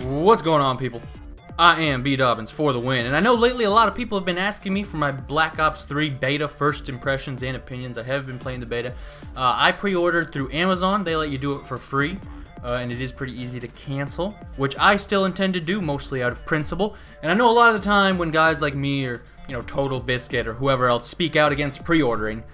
What's going on, people? I am B-Dobbins for the win, and I know lately a lot of people have been asking me for my Black Ops 3 beta first impressions and opinions. I have been playing the beta. I pre-ordered through Amazon. They let you do it for free, and it is pretty easy to cancel, which I still intend to do, mostly out of principle. And I know a lot of the time when guys like me or, Total Biscuit or whoever else speak out against pre-ordering,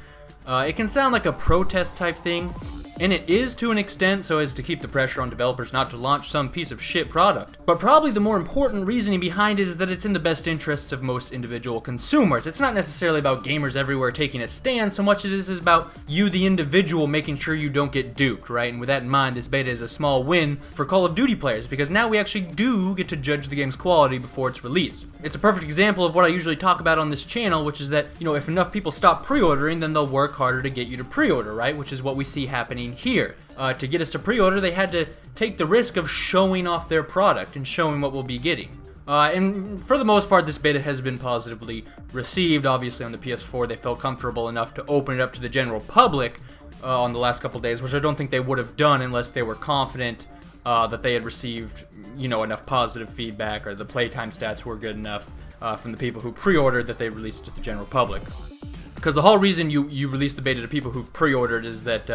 it can sound like a protest type thing. And it is to an extent, so as to keep the pressure on developers not to launch some piece of shit product. But probably the more important reasoning behind it is that it's in the best interests of most individual consumers. It's not necessarily about gamers everywhere taking a stand so much as it is about you, the individual, making sure you don't get duped, right? And with that in mind, this beta is a small win for Call of Duty players, because now we actually do get to judge the game's quality before its release. It's a perfect example of what I usually talk about on this channel, which is that, if enough people stop pre-ordering, then they'll work harder to get you to pre-order, right? Which is what we see happening here. To get us to pre-order, they had to take the risk of showing off their product and showing what we'll be getting. And for the most part, this beta has been positively received. Obviously, on the PS4, they felt comfortable enough to open it up to the general public on the last couple days, which I don't think they would have done unless they were confident that they had received, enough positive feedback, or the playtime stats were good enough from the people who pre-ordered that they released it to the general public. Because the whole reason you release the beta to people who've pre-ordered is that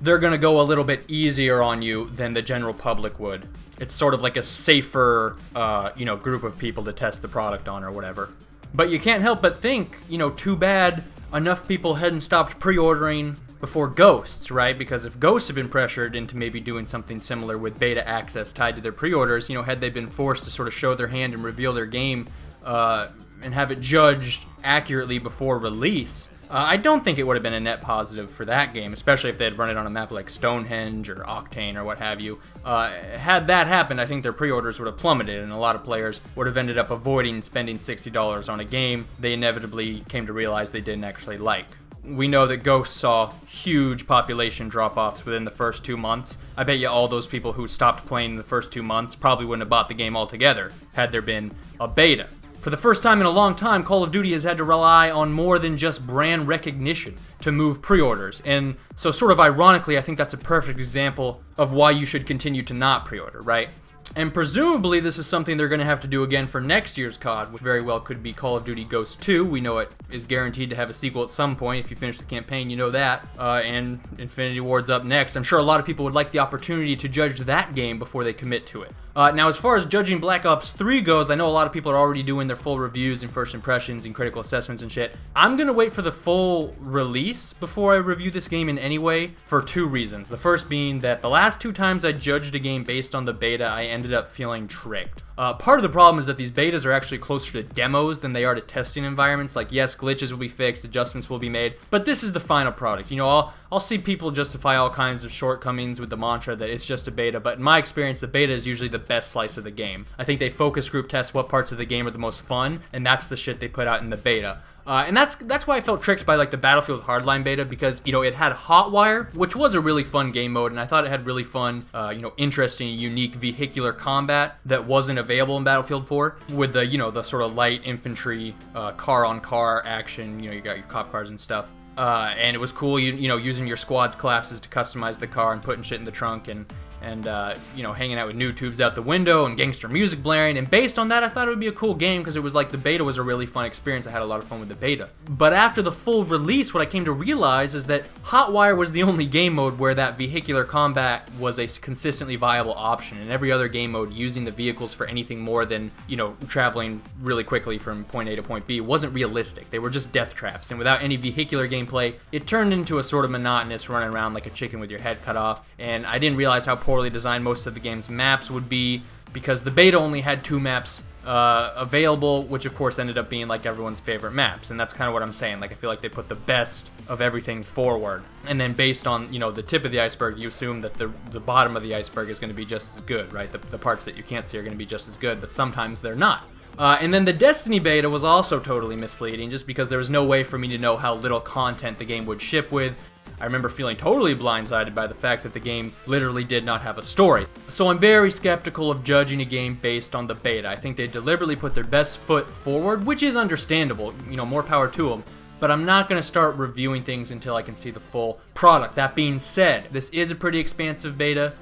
they're going to go a little bit easier on you than the general public would. It's sort of like a safer, group of people to test the product on or whatever. But you can't help but think, too bad enough people hadn't stopped pre-ordering before Ghosts, right? Because if Ghosts had been pressured into maybe doing something similar with beta access tied to their pre-orders, had they been forced to sort of show their hand and reveal their game and have it judged accurately before release, I don't think it would have been a net positive for that game, especially if they had run it on a map like Stonehenge or Octane or what have you. Had that happened, I think their pre-orders would have plummeted, and a lot of players would have ended up avoiding spending $60 on a game they inevitably came to realize they didn't actually like. We know that Ghosts saw huge population drop-offs within the first 2 months. I bet you all those people who stopped playing in the first 2 months probably wouldn't have bought the game altogether had there been a beta. For the first time in a long time, Call of Duty has had to rely on more than just brand recognition to move pre-orders, and so sort of ironically, I think that's a perfect example of why you should continue to not pre-order, right? And presumably this is something they're going to have to do again for next year's COD, which very well could be Call of Duty Ghosts 2. We know it is guaranteed to have a sequel at some point. If you finish the campaign, you know that. And Infinity Ward's up next. I'm sure a lot of people would like the opportunity to judge that game before they commit to it. Now, as far as judging Black Ops 3 goes, I know a lot of people are already doing their full reviews and first impressions and critical assessments and shit. I'm going to wait for the full release before I review this game in any way for two reasons. The first being that the last 2 times I judged a game based on the beta, I ended up feeling tricked. Part of the problem is that these betas are actually closer to demos than they are to testing environments. Like, yes, glitches will be fixed, adjustments will be made, but this is the final product. I'll see people justify all kinds of shortcomings with the mantra that it's just a beta, but in my experience, the beta is usually the best slice of the game. I think they focus group test what parts of the game are the most fun, and that's the shit they put out in the beta. And that's why I felt tricked by like the Battlefield Hardline beta, because it had Hotwire, which was a really fun game mode, and I thought it had really fun, interesting, unique vehicular combat that wasn't available in Battlefield 4, with the the sort of light infantry car-on-car action. You got your cop cars and stuff. And it was cool, using your squad's classes to customize the car and putting shit in the trunk and hanging out with new tubes out the window and gangster music blaring. And based on that, I thought it would be a cool game because it was like the beta was a really fun experience. I had a lot of fun with the beta. But after the full release, what I came to realize is that Hotwire was the only game mode where that vehicular combat was a consistently viable option. And every other game mode using the vehicles for anything more than, traveling really quickly from point A to point B wasn't realistic. They were just death traps. And without any vehicular gameplay, it turned into a sort of monotonous running around like a chicken with your head cut off. And I didn't realize how poorly designed most of the game's maps would be, because the beta only had 2 maps available, which of course ended up being like everyone's favorite maps. And that's kind of what I'm saying. Like, I feel like they put the best of everything forward, and then based on the tip of the iceberg, you assume that the bottom of the iceberg is going to be just as good, right? The parts that you can't see are going to be just as good, but sometimes they're not. And then the Destiny beta was also totally misleading, just because there was no way for me to know how little content the game would ship with. I remember feeling totally blindsided by the fact that the game literally did not have a story. So I'm very skeptical of judging a game based on the beta. I think they deliberately put their best foot forward, which is understandable, more power to them. But I'm not going to start reviewing things until I can see the full product. That being said, this is a pretty expansive beta.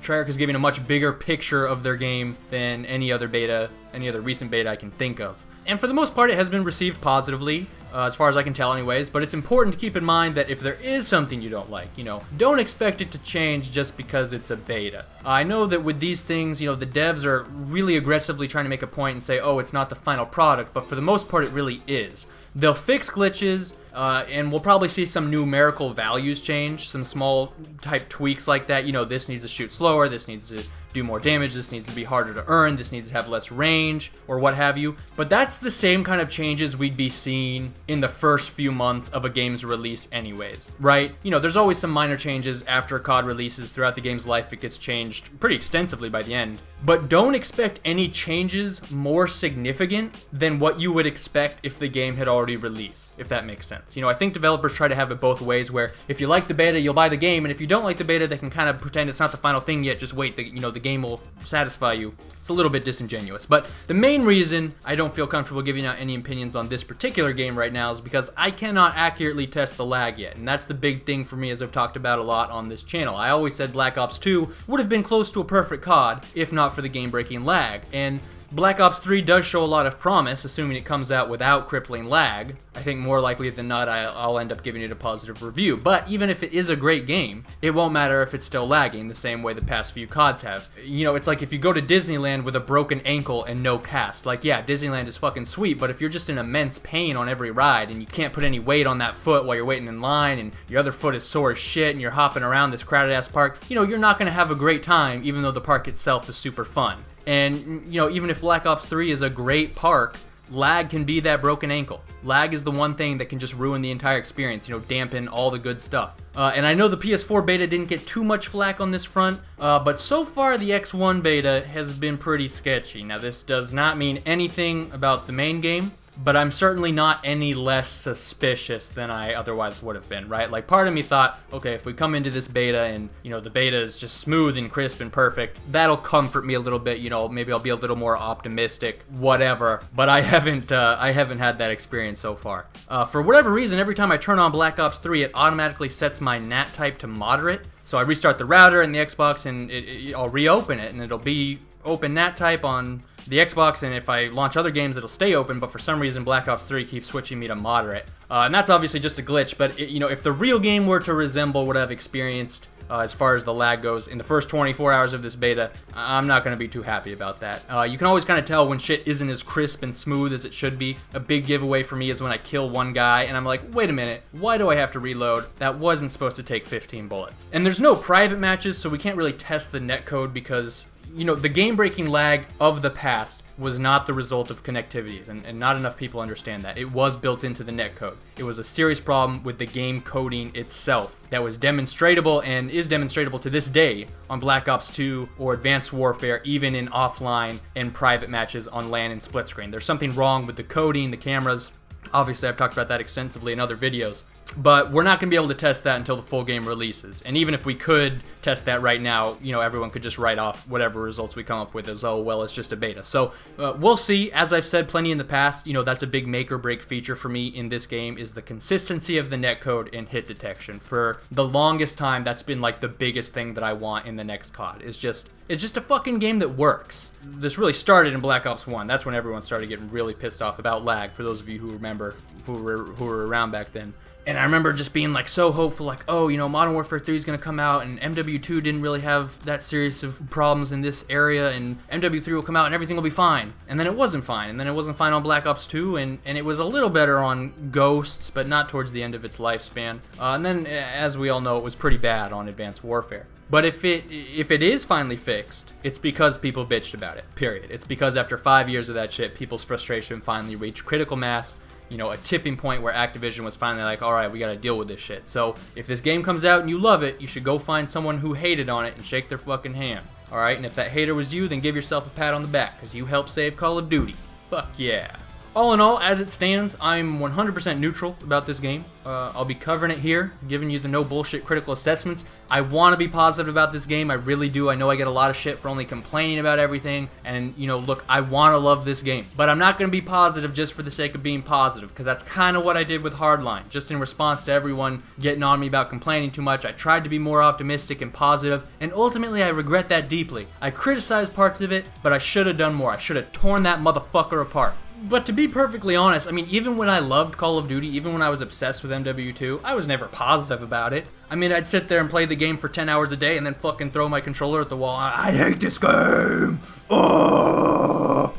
Treyarch is giving a much bigger picture of their game than any other recent beta I can think of. And for the most part, it has been received positively, as far as I can tell anyways, but it's important to keep in mind that if there is something you don't like, don't expect it to change just because it's a beta. I know that with these things, the devs are really aggressively trying to make a point and say, oh, it's not the final product, but for the most part, it really is. They'll fix glitches, and we'll probably see some numerical values change, some small type tweaks like that. This needs to shoot slower, this needs to do more damage, this needs to be harder to earn, this needs to have less range, or what have you. But that's the same kind of changes we'd be seeing in the first few months of a game's release anyways, right? There's always some minor changes after a COD releases. Throughout the game's life, it gets changed pretty extensively by the end. But don't expect any changes more significant than what you would expect if the game had already released, if that makes sense. I think developers try to have it both ways, where if you like the beta, you'll buy the game, and if you don't like the beta, they can kind of pretend it's not the final thing yet, just wait, the game will satisfy you. It's a little bit disingenuous. But the main reason I don't feel comfortable giving out any opinions on this particular game right now is because I cannot accurately test the lag yet, and that's the big thing for me, as I've talked about a lot on this channel. I always said Black Ops 2 would have been close to a perfect COD if not for the game-breaking lag, and Black Ops 3 does show a lot of promise, assuming it comes out without crippling lag. I think more likely than not I'll end up giving it a positive review. But even if it is a great game, it won't matter if it's still lagging the same way the past few CODs have. It's like if you go to Disneyland with a broken ankle and no cast. Like, yeah, Disneyland is fucking sweet, but if you're just in immense pain on every ride and you can't put any weight on that foot while you're waiting in line and your other foot is sore as shit and you're hopping around this crowded ass park, you're not going to have a great time even though the park itself is super fun. And, even if Black Ops 3 is a great park, lag can be that broken ankle. Lag is the one thing that can just ruin the entire experience, dampen all the good stuff. And I know the PS4 beta didn't get too much flack on this front, but so far the X1 beta has been pretty sketchy. Now, this does not mean anything about the main game, but I'm certainly not any less suspicious than I otherwise would have been, right? Like, part of me thought, okay, if we come into this beta and, the beta is just smooth and crisp and perfect, that'll comfort me a little bit, maybe I'll be a little more optimistic, whatever. But I haven't had that experience so far. For whatever reason, every time I turn on Black Ops 3, it automatically sets my NAT type to moderate. So I restart the router and the Xbox and I'll reopen it and it'll be open NAT type on the Xbox, and if I launch other games it'll stay open, but for some reason Black Ops 3 keeps switching me to moderate. And that's obviously just a glitch, but if the real game were to resemble what I've experienced as far as the lag goes in the first 24 hours of this beta, I'm not going to be too happy about that. You can always kind of tell when shit isn't as crisp and smooth as it should be. A big giveaway for me is when I kill one guy and I'm like, wait a minute, why do I have to reload? That wasn't supposed to take 15 bullets. And there's no private matches, so we can't really test the netcode because the game-breaking lag of the past was not the result of connectivities, and not enough people understand that. It was built into the netcode. It was a serious problem with the game coding itself that was demonstratable and is demonstratable to this day on Black Ops 2 or Advanced Warfare, even in offline and private matches on LAN and split screen. There's something wrong with the coding, the cameras. Obviously, I've talked about that extensively in other videos. But we're not going to be able to test that until the full game releases. And even if we could test that right now, everyone could just write off whatever results we come up with as, oh, well, it's just a beta. So we'll see. As I've said plenty in the past, that's a big make or break feature for me in this game is the consistency of the netcode and hit detection. For the longest time, that's been like the biggest thing that I want in the next COD. It's just a fucking game that works. This really started in Black Ops 1. That's when everyone started getting really pissed off about lag, for those of you who remember, who were around back then. And I remember just being like so hopeful, like, oh, Modern Warfare 3 is going to come out and MW2 didn't really have that serious of problems in this area and MW3 will come out and everything will be fine. And then it wasn't fine. And then it wasn't fine on Black Ops 2 and it was a little better on Ghosts, but not towards the end of its lifespan. And then, as we all know, it was pretty bad on Advanced Warfare. But if it is finally fixed, it's because people bitched about it, period. It's because after 5 years of that shit, people's frustration finally reached critical mass, a tipping point where Activision was finally like, alright, we gotta deal with this shit. So, if this game comes out and you love it, you should go find someone who hated on it and shake their fucking hand. Alright, and if that hater was you, then give yourself a pat on the back, because you helped save Call of Duty. Fuck yeah. All in all, as it stands, I'm 100% neutral about this game. I'll be covering it here, giving you the no bullshit critical assessments. I want to be positive about this game, I really do. I know I get a lot of shit for only complaining about everything, and you know, look, I want to love this game. But I'm not going to be positive just for the sake of being positive, because that's kind of what I did with Hardline. Just in response to everyone getting on me about complaining too much, I tried to be more optimistic and positive, and ultimately I regret that deeply. I criticized parts of it, but I should have done more. I should have torn that motherfucker apart. But to be perfectly honest, I mean, even when I loved Call of Duty, even when I was obsessed with MW2, I was never positive about it. I mean, I'd sit there and play the game for 10 hours a day and then fucking throw my controller at the wall. I hate this game! Oh!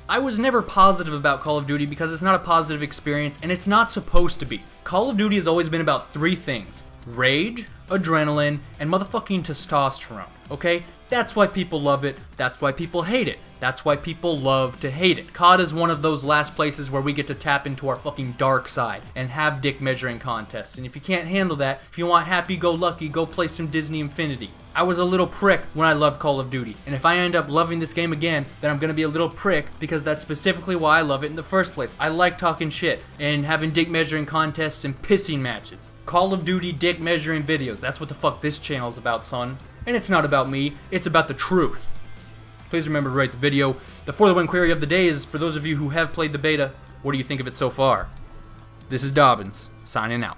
I was never positive about Call of Duty because it's not a positive experience, and it's not supposed to be. Call of Duty has always been about 3 things: rage, adrenaline, and motherfucking testosterone, okay? That's why people love it, that's why people hate it. That's why people love to hate it. COD is one of those last places where we get to tap into our fucking dark side and have dick measuring contests. And if you can't handle that, if you want happy-go-lucky, go play some Disney Infinity. I was a little prick when I loved Call of Duty, and if I end up loving this game again, then I'm gonna be a little prick because that's specifically why I love it in the first place. I like talking shit and having dick measuring contests and pissing matches. Call of Duty dick measuring videos, that's what the fuck this channel's about, son. And it's not about me, it's about the truth. Please remember to rate the video. The For the Win query of the day is, for those of you who have played the beta, what do you think of it so far? This is Dobbins, signing out.